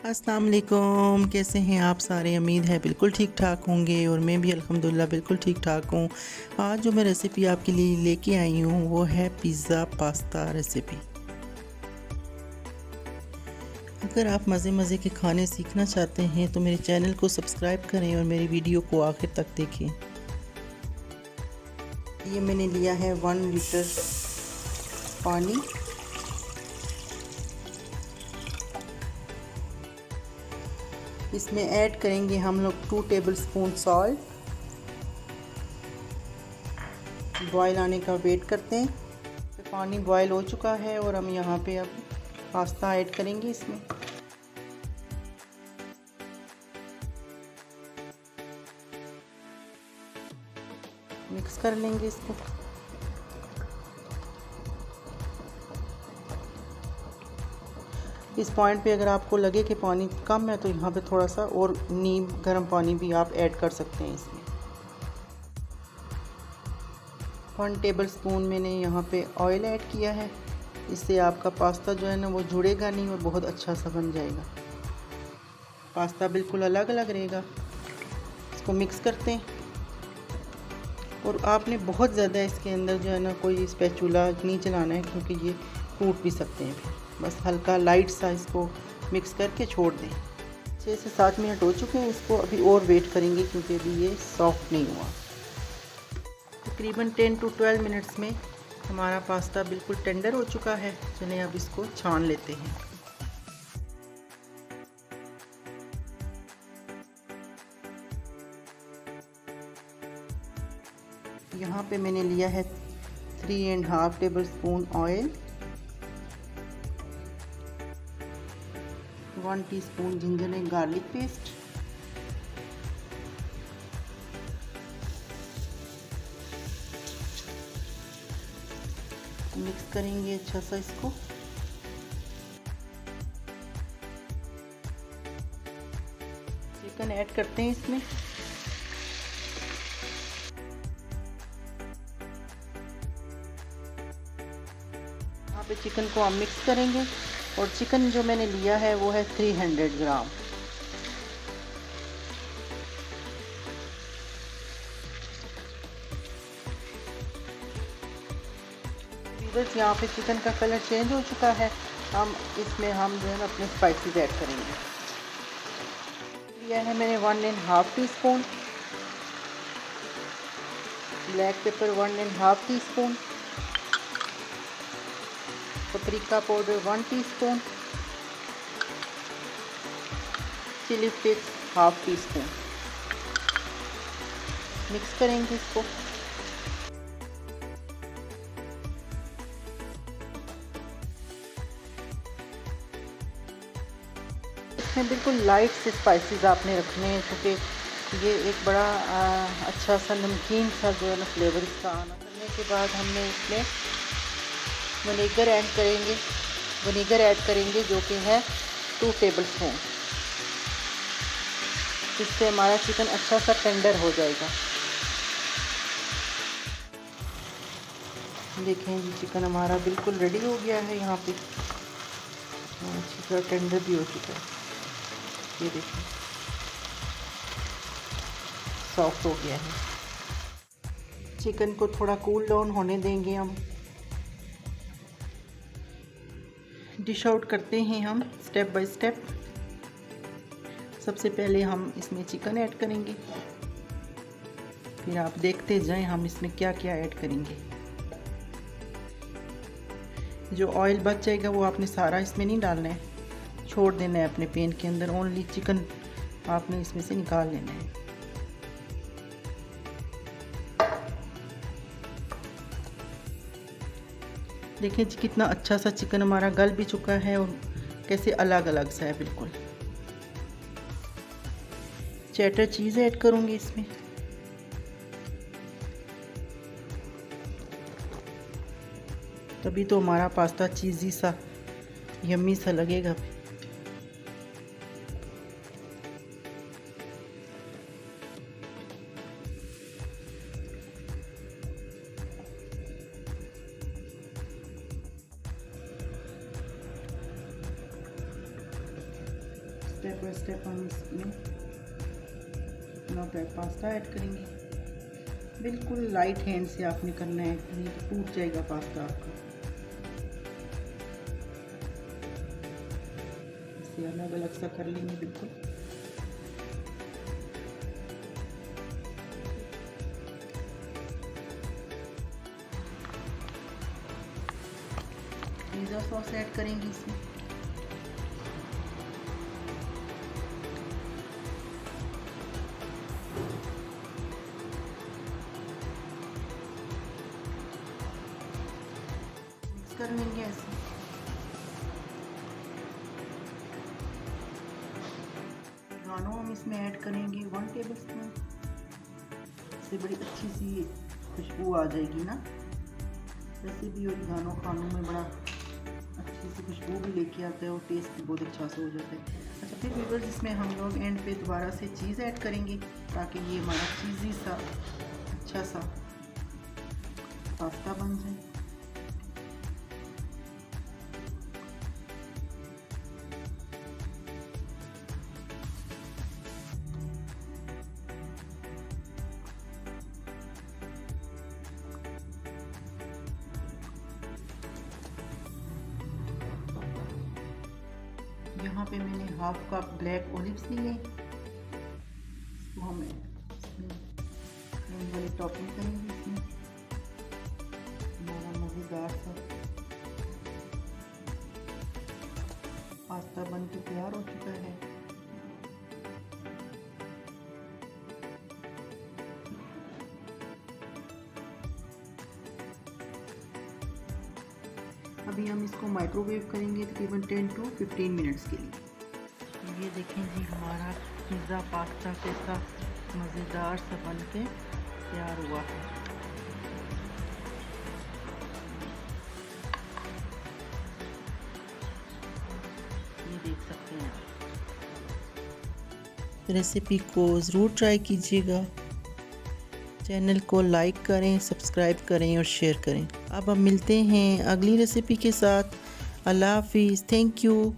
अस्सलाम वालेकुम। कैसे हैं आप सारे? उम्मीद है बिल्कुल ठीक ठाक होंगे और मैं भी अल्हम्दुलिल्लाह बिल्कुल ठीक ठाक हूँ। आज जो मैं रेसिपी आपके लिए लेके आई हूँ वो है पिज़्ज़ा पास्ता रेसिपी। अगर आप मज़े मज़े के खाने सीखना चाहते हैं तो मेरे चैनल को सब्सक्राइब करें और मेरी वीडियो को आखिर तक देखें। ये मैंने लिया है 1 लीटर पानी। इसमें ऐड करेंगे हम लोग 2 टेबलस्पून सॉल्ट। बॉयल आने का वेट करते हैं। तो पानी बॉयल हो चुका है और हम यहाँ पे अब पास्ता ऐड करेंगे इसमें। मिक्स कर लेंगे इसको। इस पॉइंट पे अगर आपको लगे कि पानी कम है तो यहाँ पे थोड़ा सा और नीम गर्म पानी भी आप ऐड कर सकते हैं इसमें। 1 टेबलस्पून मैंने यहाँ पे ऑयल ऐड किया है। इससे आपका पास्ता जो है ना वो जुड़ेगा नहीं और बहुत अच्छा सा बन जाएगा। पास्ता बिल्कुल अलग अलग रहेगा। इसको मिक्स करते हैं और आपने बहुत ज़्यादा इसके अंदर जो है ना कोई स्पैचुला नहीं चलाना है क्योंकि ये टूट भी सकते हैं। फिर बस हल्का लाइट सा इसको मिक्स करके छोड़ दें। 6 से 7 मिनट हो चुके हैं। इसको अभी और वेट करेंगे क्योंकि अभी ये सॉफ्ट नहीं हुआ। तकरीबन 10 to 12 मिनट्स में हमारा पास्ता बिल्कुल टेंडर हो चुका है। चलिए अब इसको छान लेते हैं। यहाँ पे मैंने लिया है 3.5 tablespoon oil, 1 teaspoon ginger and garlic paste, mix करेंगे अच्छा सा इसको। चिकन ऐड करते हैं इसमें। यहाँ पे चिकन को हम मिक्स करेंगे और चिकन जो मैंने लिया है वो है 300 ग्राम। यहाँ पे चिकन का कलर चेंज हो चुका है। हम इसमें जो है ना अपने स्पाइसेस ऐड करेंगे। लिया है मैंने 1.5 teaspoon black pepper, 1.5 teaspoon paprika powder, 1 teaspoon chilli flakes, half teaspoon. Mix करेंगे इसको। इसमें बिल्कुल लाइट से स्पाइसेस आपने रखने हैं क्योंकि ये एक बड़ा अच्छा सा नमकीन सा जो है ना फ्लेवर इसका आना। करने के बाद हमने इसमें विनेगर ऐड करेंगे जो कि है 2 टेबलस्पून। इससे हमारा चिकन अच्छा सा टेंडर हो जाएगा। देखें जी चिकन हमारा बिल्कुल रेडी हो गया है। यहाँ पे अच्छी तरह टेंडर भी हो चुका है। ये देखिए सॉफ्ट हो गया है। चिकन को थोड़ा कूल डाउन होने देंगे हम। डिश आउट करते हैं हम स्टेप बाय स्टेप। सबसे पहले हम इसमें चिकन ऐड करेंगे, फिर आप देखते जाएं हम इसमें क्या क्या ऐड करेंगे। जो ऑयल बच जाएगा वो आपने सारा इसमें नहीं डालना है, छोड़ देना है अपने पैन के अंदर। ओनली चिकन आपने इसमें से निकाल लेना है। देखिए जी कितना अच्छा सा चिकन हमारा गल भी चुका है और कैसे अलग अलग सा है बिल्कुल। चेडर चीज़ ऐड करूँगी इसमें। तभी तो हमारा पास्ता चीज़ी सा यम्मी सा लगेगा। स्टेप बाय स्टेप हम इसमें अपना पास्ता ऐड करेंगे। बिल्कुल लाइट हैंड से आपने करना है, नहीं तो टूट जाएगा पास्ता आपका। इसे अलग अलग सा कर लेंगे बिल्कुल। पिज़्ज़ा सॉस ऐड करेंगे इसमें। मिक्स कर लेंगे ऐसे। गानो हम इसमें ऐड करेंगे 1 टेबलस्पून। इससे बड़ी अच्छी सी खुशबू आ जाएगी ना। वैसे भी गानो खानों में बड़ा अच्छी सी खुशबू भी लेके आता है और टेस्ट भी बहुत अच्छा सा हो जाता है। अच्छा, फिर व्यूअर्स इसमें हम लोग एंड पे दोबारा से चीज़ ऐड करेंगे ताकि ये हमारा चीज़ी सा अच्छा सा पास्ता बन जाए। यहाँ पे मैंने हाफ कप ब्लैक ओलिव्स लिए, इसको हम इसमें वाली टॉपिंग करेंगे। इसमें हमारा मज़ेदार सा पास्ता बन के तैयार हो चुका है। अभी हम इसको माइक्रोवेव करेंगे तकरीबन 10 to 15 मिनट्स के लिए। ये देखें जी, हमारा पिज़्ज़ा पास्ता कैसा मज़ेदार सा बन के तैयार हुआ है। ये देख सकते हैं आप। रेसिपी को ज़रूर ट्राई कीजिएगा। चैनल को लाइक करें, सब्सक्राइब करें और शेयर करें। अब हम मिलते हैं अगली रेसिपी के साथ। अल्लाह हाफिज़। Thank you.